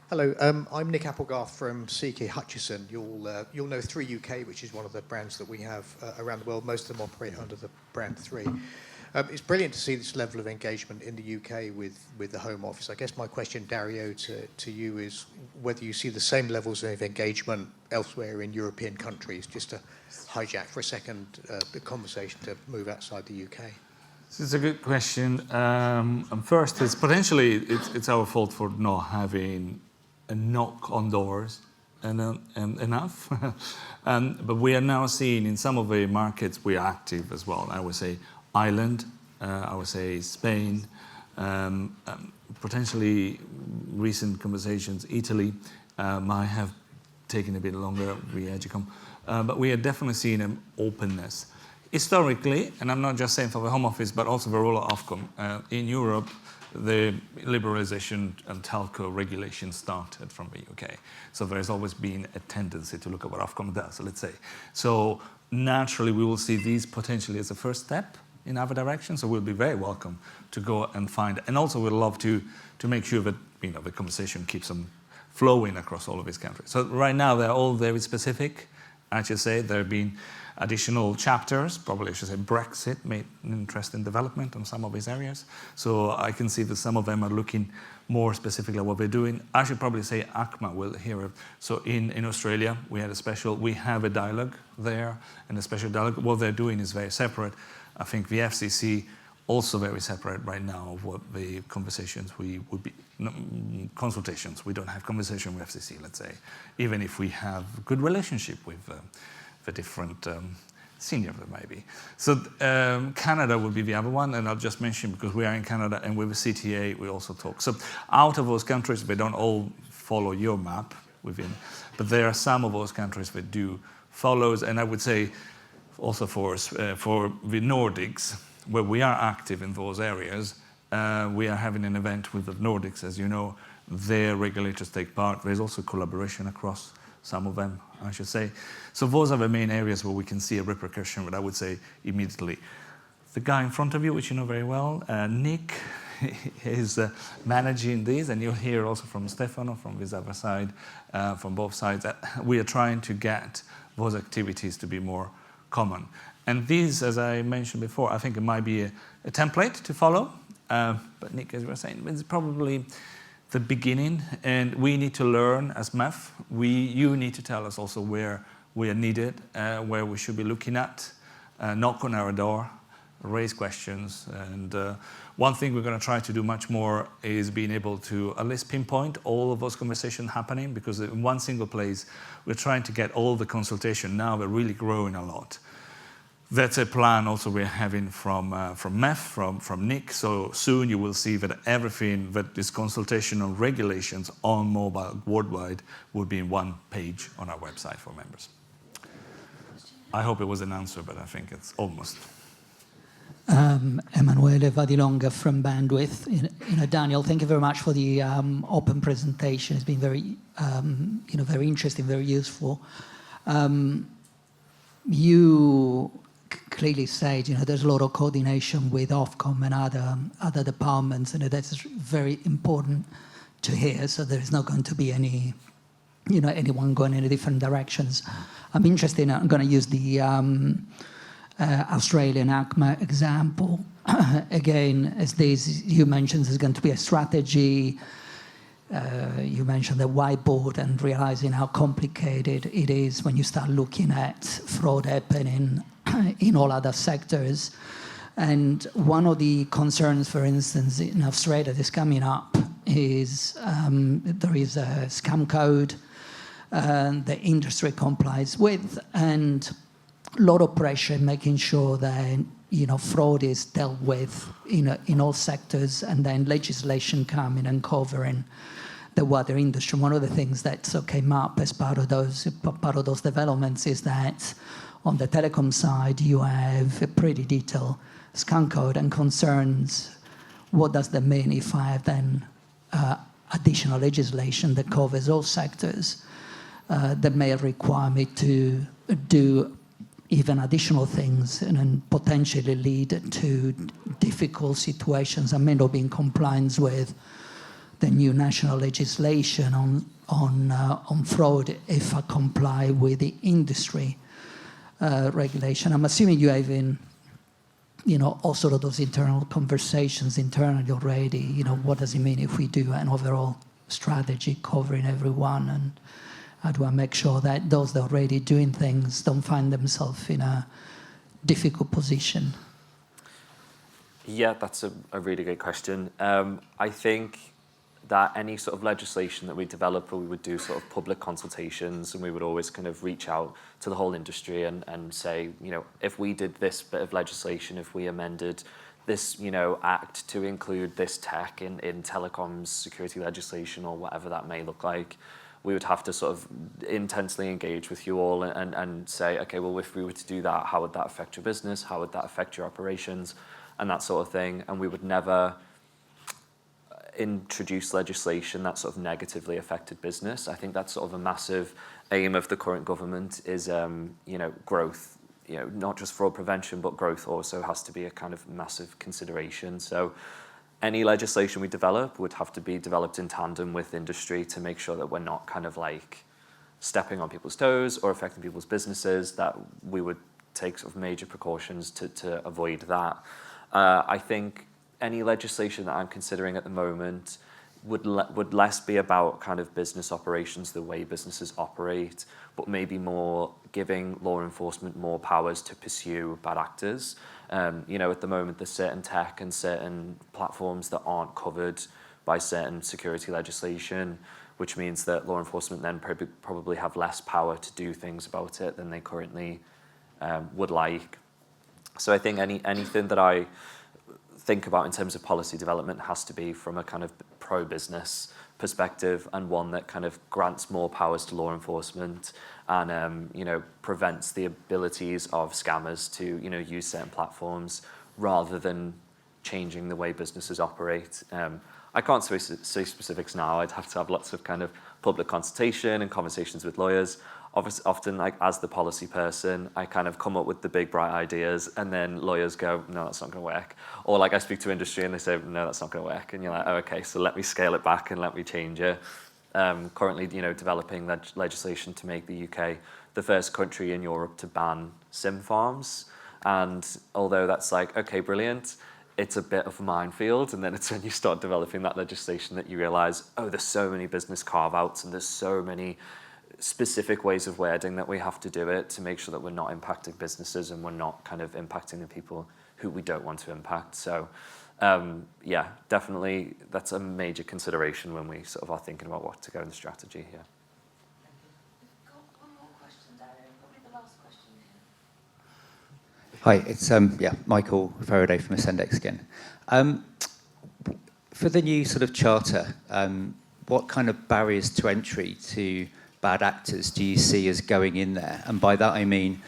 Hello, I'm Nick Applegarth from CK Hutchison. You'll know 3 UK, which is one of the brands that we have around the world. Most of them operate under the brand 3. It's brilliant to see this level of engagement in the UK with the Home Office. I guess my question, Dario, to you is whether you see the same levels of engagement elsewhere in European countries, just to hijack for a second the conversation to move outside the UK. This is a good question. First, it's our fault for not having a knock on doors and enough. But we are now seeing in some of the markets we are active as well. I would say Ireland, I would say Spain, potentially recent conversations, Italy might have taken a bit longer via Ager, but we are definitely seeing an openness. Historically, and I'm not just saying for the Home Office, but also the role of Ofcom, in Europe, the liberalization and telco regulation started from the UK. So there's always been a tendency to look at what Ofcom does, let's say. So naturally, we will see these potentially as a first step in other directions. So we'll be very welcome to go and find. And also we'd love to make sure that the conversation keeps on flowing across all of these countries. So right now they're all very specific. I should say there have been additional chapters, probably I should say Brexit made an interesting development on some of these areas. So I can see that some of them are looking more specifically at what they're doing. I should probably say ACMA will hear it. So in Australia, we have a dialogue there, and a special dialogue. What they're doing is very separate. I think the FCC also very separate right now of what the conversations consultations. We don't have conversation with FCC, let's say, even if we have a good relationship with the different senior maybe. So Canada will be the other one, and I'll just mention because we are in Canada, and with the CTA we also talk. So out of those countries, they don't all follow your map within, but there are some of those countries that do follows, and I would say also for the Nordics, where we are active in those areas, we are having an event with the Nordics, as you know, their regulators take part. There's also collaboration across some of them, I should say. So those are the main areas where we can see a repercussion, but I would say immediately. The guy in front of you, which you know very well, Nick, is managing these, and you'll hear also from Stefano from this other side, from both sides, that we are trying to get those activities to be more common. And these, as I mentioned before, I think it might be a template to follow, but Nick, as we were saying, it's probably the beginning, and we need to learn as MEF. You need to tell us also where we are needed, where we should be looking at, knock on our door, raise questions. And one thing we're going to try to do much more is being able to at least pinpoint all of those conversations happening, because in one single place, we're trying to get all the consultation. Now we're really growing a lot. That's a plan also we're having from MEF, from Nick. So soon you will see that everything that is consultation on regulations on mobile worldwide will be in one page on our website for members. I hope it was an answer, but I think it's almost. Emanuele Vadilonga from Bandwidth. Daniel, thank you very much for the open presentation. It's been very, very interesting, very useful. You clearly said, there's a lot of coordination with Ofcom and other departments, and that's very important to hear. So there is not going to be any, anyone going in different directions. I'm interested. I'm going to use the Australian ACMA example again. As you mentioned, there's going to be a strategy. You mentioned the whiteboard and realizing how complicated it is when you start looking at fraud happening in all other sectors. And one of the concerns, for instance, in Australia that's coming up is there is a scam code the industry complies with, and a lot of pressure in making sure that fraud is dealt with in all sectors, and then legislation coming and covering the water industry. One of the things that came up as part of those developments is that on the telecom side, you have a pretty detailed scam code and concerns. What does that mean if I have then additional legislation that covers all sectors that may require me to do even additional things and then potentially lead to difficult situations. I may not be in compliance with the new national legislation on fraud if I comply with the industry regulation. I'm assuming you have all sort of those internal conversations internally already. What does it mean if we do an overall strategy covering everyone, and how do I make sure that those that are already doing things don't find themselves in a difficult position? Yeah, that's a really good question. I think that any sort of legislation that we develop, we would do sort of public consultations, and we would always kind of reach out to the whole industry and say, if we did this bit of legislation, if we amended this, act to include this tech in telecoms security legislation or whatever that may look like, we would have to sort of intensely engage with you all and say, okay, well, if we were to do that, how would that affect your business? How would that affect your operations? And that sort of thing. And we would never introduce legislation that sort of negatively affected business. I think that's sort of a massive aim of the current government is, growth. not just fraud prevention, but growth also has to be a kind of massive consideration. So any legislation we develop would have to be developed in tandem with industry to make sure that we're not kind of like stepping on people's toes or affecting people's businesses, that we would take sort of major precautions to avoid that. I think any legislation that I'm considering at the moment would less be about kind of business operations, the way businesses operate, but maybe more giving law enforcement more powers to pursue bad actors. At the moment, there's certain tech and certain platforms that aren't covered by certain security legislation, which means that law enforcement then probably have less power to do things about it than they currently would like. So I think anything that I think about in terms of policy development has to be from a kind of pro-business perspective, and one that kind of grants more powers to law enforcement and prevents the abilities of scammers to use certain platforms rather than changing the way businesses operate. I can't say specifics now. I'd have to have lots of kind of public consultation and conversations with lawyers. Often, like as the policy person, I kind of come up with the big bright ideas, and then lawyers go, "No, that's not going to work." Or like I speak to industry, and they say, "No, that's not going to work." And you're like, "Oh, okay, so let me scale it back and let me change it." Currently, developing legislation to make the UK the first country in Europe to ban SIM farms. And although that's like, okay, brilliant, it's a bit of a minefield. And then it's when you start developing that legislation that you realize, oh, there's so many business carve-outs and there's so many specific ways of wording that we have to do it to make sure that we're not impacting businesses and we're not kind of impacting the people who we don't want to impact. So yeah, definitely that's a major consideration when we sort of are thinking about what to go in the strategy here. We've got one more question, Dario, probably the last question here. Hi, it's Michael Faraday from Ascendex again. For the new sort of charter, what kind of barriers to entry to bad actors do you see as going in there? And by that I mean,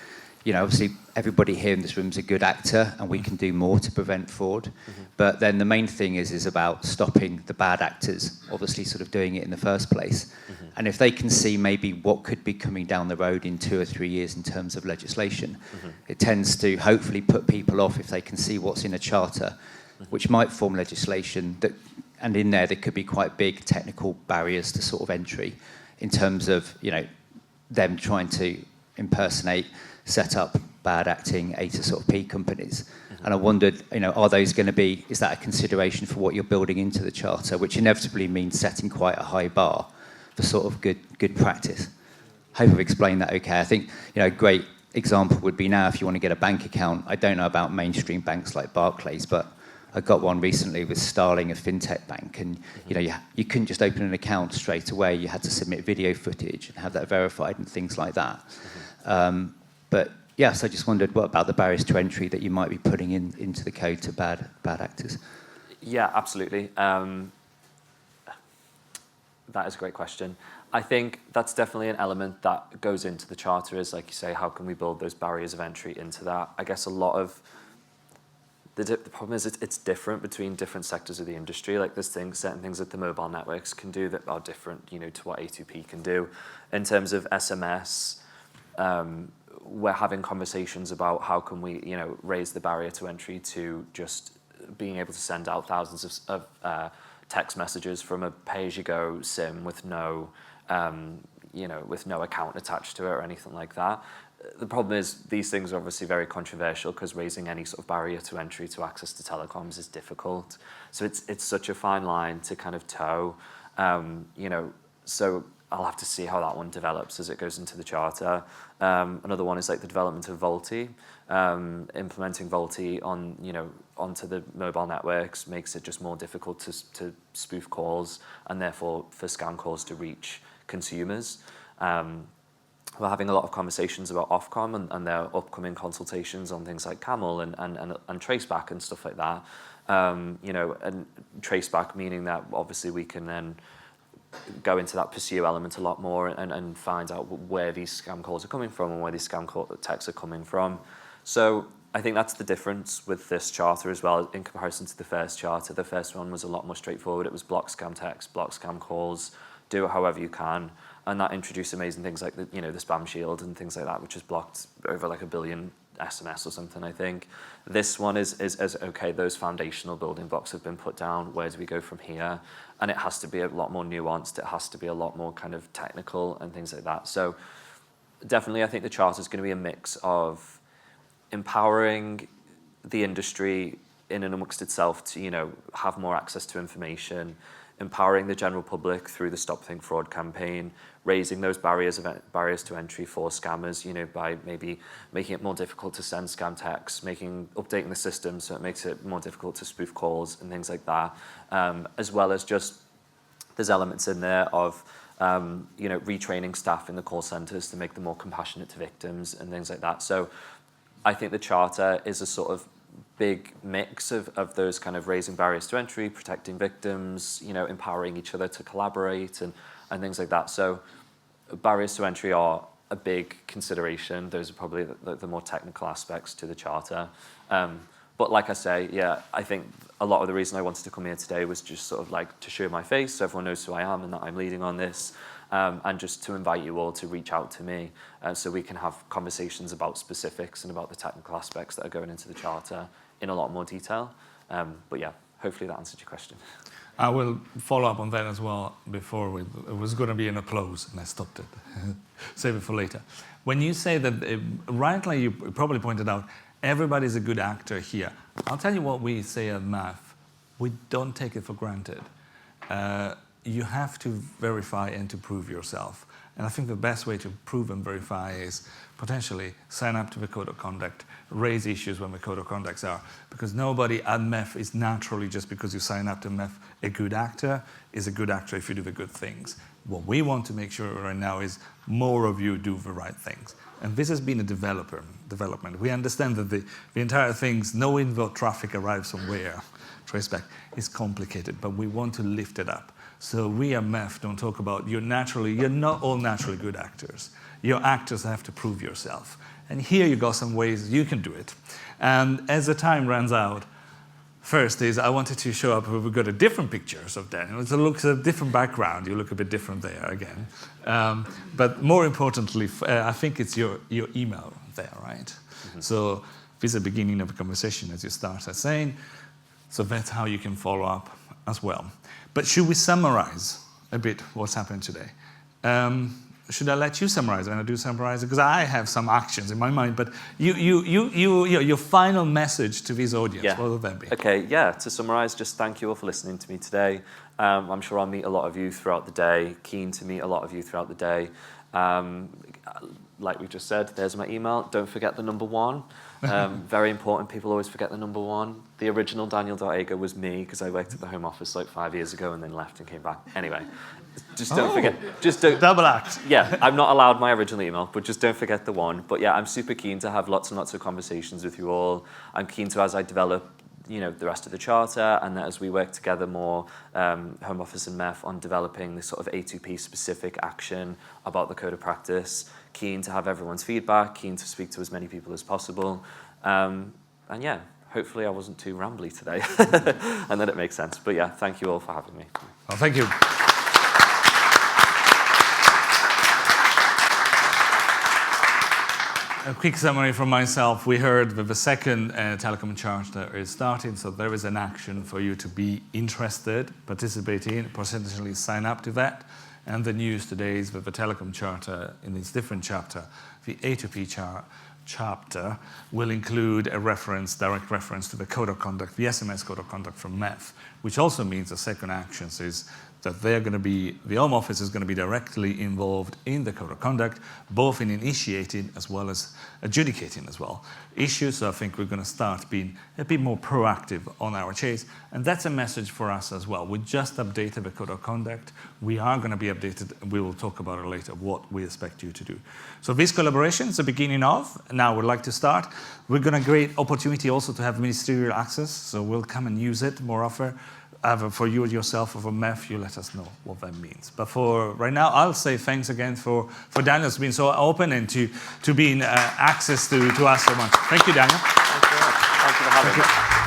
obviously everybody here in this room is a good actor and we can do more to prevent fraud. Mm-hmm. But then the main thing is about stopping the bad actors, obviously sort of doing it in the first place. Mm-hmm. And if they can see maybe what could be coming down the road in 2 or 3 years in terms of legislation, mm-hmm. it tends to hopefully put people off if they can see what's in a charter, mm-hmm. which might form legislation that, and in there could be quite big technical barriers to sort of entry in terms of, them trying to impersonate, set up bad acting A to sort of P companies. Mm-hmm. And I wondered, are those going to be, is that a consideration for what you're building into the charter, which inevitably means setting quite a high bar for sort of good practice? Hope I've explained that okay. I think, a great example would be now if you want to get a bank account. I don't know about mainstream banks like Barclays, but I got one recently with Starling, a fintech bank, and you couldn't just open an account straight away. You had to submit video footage and have that verified and things like that. Mm-hmm. But yes, I just wondered, what about the barriers to entry that you might be putting into the code to bad actors? Yeah, absolutely. That is a great question. I think that's definitely an element that goes into the charter, is like you say, how can we build those barriers of entry into that? I guess a lot of the problem is it's different between different sectors of the industry. Like there's certain things that the mobile networks can do that are different, to what A2P can do. In terms of SMS, we're having conversations about how can we, raise the barrier to entry to just being able to send out thousands of text messages from a pay-as-you-go SIM with no, with no account attached to it or anything like that. The problem is these things are obviously very controversial because raising any sort of barrier to entry to access to telecoms is difficult. So it's such a fine line to kind of toe, so I'll have to see how that one develops as it goes into the charter. Another one is like the development of VoLTE. Implementing VoLTE onto the mobile networks makes it just more difficult to spoof calls and therefore for scam calls to reach consumers. We're having a lot of conversations about Ofcom and their upcoming consultations on things like Camel and traceback and stuff like that. And traceback meaning that obviously we can then go into that pursue element a lot more and find out where these scam calls are coming from and where these scam texts are coming from. So I think that's the difference with this charter as well in comparison to the first charter. The first one was a lot more straightforward. It was block scam texts, block scam calls, do it however you can. And that introduced amazing things like the spam shield and things like that, which has blocked over like 1 billion SMS or something, I think. This one is okay, those foundational building blocks have been put down, where do we go from here? And it has to be a lot more nuanced, it has to be a lot more kind of technical and things like that. So definitely I think the charter is going to be a mix of empowering the industry in and amongst itself to, you know, have more access to information, empowering the general public through the Stop Think Fraud campaign, raising those barriers to entry for scammers, you know, by maybe making it more difficult to send scam texts, updating the system so it makes it more difficult to spoof calls and things like that, as well as just there's elements in there of you know, retraining staff in the call centres to make them more compassionate to victims and things like that. So I think the charter is a sort of big mix of those kind of raising barriers to entry, protecting victims, you know, empowering each other to collaborate and things like that. So barriers to entry are a big consideration. Those are probably the more technical aspects to the charter. But like I say, yeah, I think a lot of the reason I wanted to come here today was just sort of like to show my face so everyone knows who I am and that I'm leading on this, and just to invite you all to reach out to me so we can have conversations about specifics and about the technical aspects that are going into the charter in a lot more detail. But yeah, hopefully that answered your question. I will follow up on that as well. Before it was going to be an applause and I stopped it. Save it for later. When you say that, rightly you probably pointed out, everybody's a good actor here. I'll tell you what we say at MAF. We don't take it for granted. You have to verify and to prove yourself. And I think the best way to prove and verify is potentially sign up to the code of conduct, raise issues when the code of conducts are, because nobody at MEF is naturally, just because you sign up to MEF, a good actor, is a good actor if you do the good things. What we want to make sure right now is more of you do the right things. And this has been a development. We understand that the entire things, knowing what traffic arrives from where, traceback, is complicated, but we want to lift it up. So we at MEF don't talk about you're not all naturally good actors. Your actors have to prove yourself. And here you got some ways you can do it. And as the time runs out, first is I wanted to show up, we've got a different pictures of Daniel. It looks a different background. You look a bit different there again. But more importantly, I think it's your email there, right? Mm-hmm. So this is the beginning of a conversation as you start saying. So that's how you can follow up as well. But should we summarize a bit what's happened today? Should I let you summarize? And I do summarize it because I have some actions in my mind. But your final message to this audience, yeah. What would that be? Okay, yeah. To summarize, just thank you all for listening to me today. I'm sure I'll meet a lot of you throughout the day. Keen to meet a lot of you throughout the day. Like we just said, there's my email. Don't forget the number 1. Very important. People always forget the number 1. The original Daniel.Ager was me because I worked at the Home Office like 5 years ago and then left and came back. Anyway, just don't forget. Just don't. Double act. Yeah, I'm not allowed my original email, but just don't forget the 1. But yeah, I'm super keen to have lots and lots of conversations with you all. I'm keen to, as I develop, you know, the rest of the charter, and that as we work together more, Home Office and MEF, on developing this sort of A2P specific action about the code of practice. Keen to have everyone's feedback, keen to speak to as many people as possible. And yeah, hopefully I wasn't too rambly today and that it makes sense. But yeah, thank you all for having me. Well, thank you. A quick summary from myself. We heard that the second Telecom charter is starting, so there is an action for you to be interested, participate in, potentially sign up to that. And the news today is that the Telecom charter, in its different chapter, the A2P chapter, will include a direct reference to the code of conduct, the SMS code of conduct from MEF, which also means the second actions is that the Home Office is going to be directly involved in the code of conduct, both in initiating as well as adjudicating as well issues. So I think we're going to start being a bit more proactive on our chase. And that's a message for us as well. We just updated the code of conduct. We are going to be updated, and we will talk about it later, what we expect you to do. So this collaboration is the beginning of. Now we'd like to start. We're going to create opportunity also to have ministerial access. So we'll come and use it more often. For you yourself or for MEF, you let us know what that means. But for right now, I'll say thanks again for Daniel's being so open and to being access to us so much. Thank you, Daniel. Thank you very much. Thank you for having me.